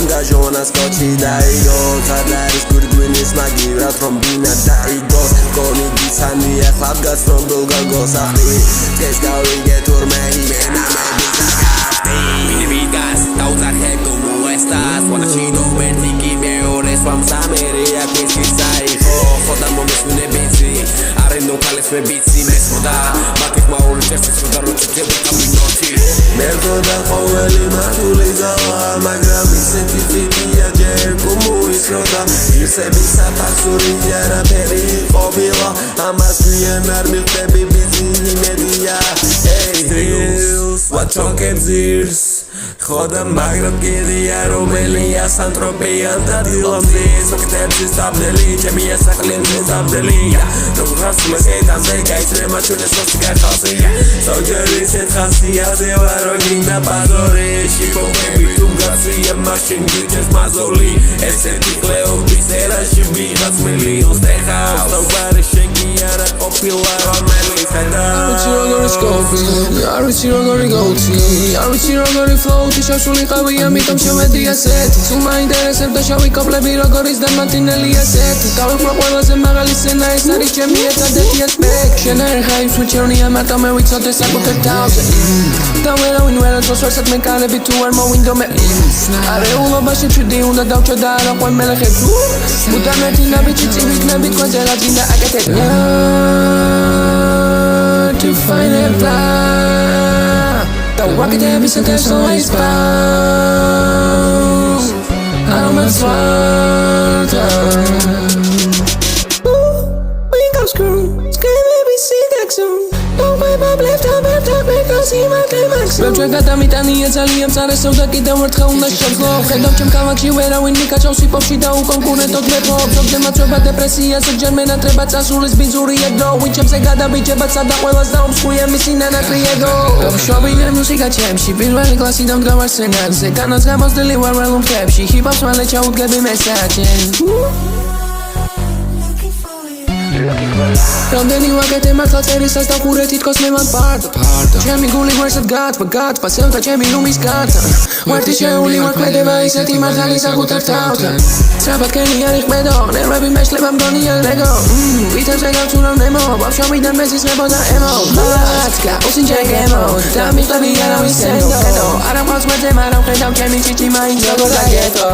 Gajonas kochi daigo Tadaris gurguinis magirat from bina daigo Koni disani akhlab gasron bulgago Sahri Tes gawin getur mehi Mena mebisa gafti Mini vigas Tauzar heko muestas Wana chido vertiki meores Fam sameri Akwisi saiho Khoda momes mune bizi Arendo kales me bizi Mesmoda Matik mauri Chersis Roda rochi Tebe kaminoti Mergoda khoweli Matuli zawa Magrami Sentifikia Jer Kumuis Roda Irsebi Sapasuri Yara Peri Khobila Amas Kuyen Armil Tebi Bizi Media Hey Stills What Chonkem Zirs Khoda Magrab Gidia Romelia Santropia Tadilam Ziz Vakhtebzi Stabdeli Jamia Saklin Zizabdelia Nukras Masetan Zeka Isrema Chune Sosika Khasiya Sojeri Set Khasiya Zewaro Gina Pazori Shiko Kebi Tum Garcia Machine Gujas Mazoli Estetik Leo Bisera Shibi Khasmeli Uste House Nobody Shaky Yara Popular Romeli Kheda Arvici Rogori Gouti Arvici Rogori Floati Shashuli Qavia Mitam Shavedi Aseti Tuma intereseb da shavi kaplები როგორ ის დამატინელი ასეთი Გავიყვნა ყველაზე მაღალი სცენა ეს არის ჩემი ერთადერთი ასპექტი შენ არ ხაიფს უჩვენია მარტო მე ვიცოდე საკუთარ თავზე და ვერავინ ვერაცოს ვერსად მე კანები თუ არ მოვინდო მე არეულობაში ჩვიდი უნდა დავჭო და არა ყვე მელეხებს მუდამ ერთი ნაბიჯი წივიქნები თქვენზე რა გინდა აკეთეთ to find a fly the rocket every sentence always bounce I don't mind smarter we go screw scream baby see that soon don't my mom left up because he might come back soon Bem გადამიტანია ძალიან წარესო და კიდევ ერთხელ უნდა შევძლო ხედავ ჩემ ქალაქში ვერავინ მიკაჭავს ვიპოვში და უკონკურენტოდ მეფობ ზოგჯერ მაწვება დეპრესია ზოგჯერ მენატრება წასულის ბინძური ეგდო ვინ ჩემზე გადაბიჯება სადა ყველას დაუმსხუია მისი ნანაკრი ეგო გამშვიდობია მუსიკა ჩემში პირველი კლასი და მდგარ სცენაზე განაც გამოსდილი ვარ ველუმ ხებში ჰიპ-ჰოპს მალე ჩაუდგები მესაჯენ რამდენი ვაკეთე მართლა წერისას და ხურე თითქოს მე მან ფარდო ჩემი გული გვერდად გათბა სევდა ჩემი ლუმის გარდა ვერტი შეული ვარ ქმედება ისეთი მართალი საკუთარ თავთან სწრაფად კენი არ იყმედო ნერვები მეშლება მგონია ლეგო ვითებზე გავცურავ ნემო ბავშვობიდან მეზისმებო და ემო ბაცკა უსინჯეგემო და მიყები არავის სენდო არა მყავს მეძე მაგრამ ხედავ ჩემი ჭიჭი მაინც როგორ დაგეთო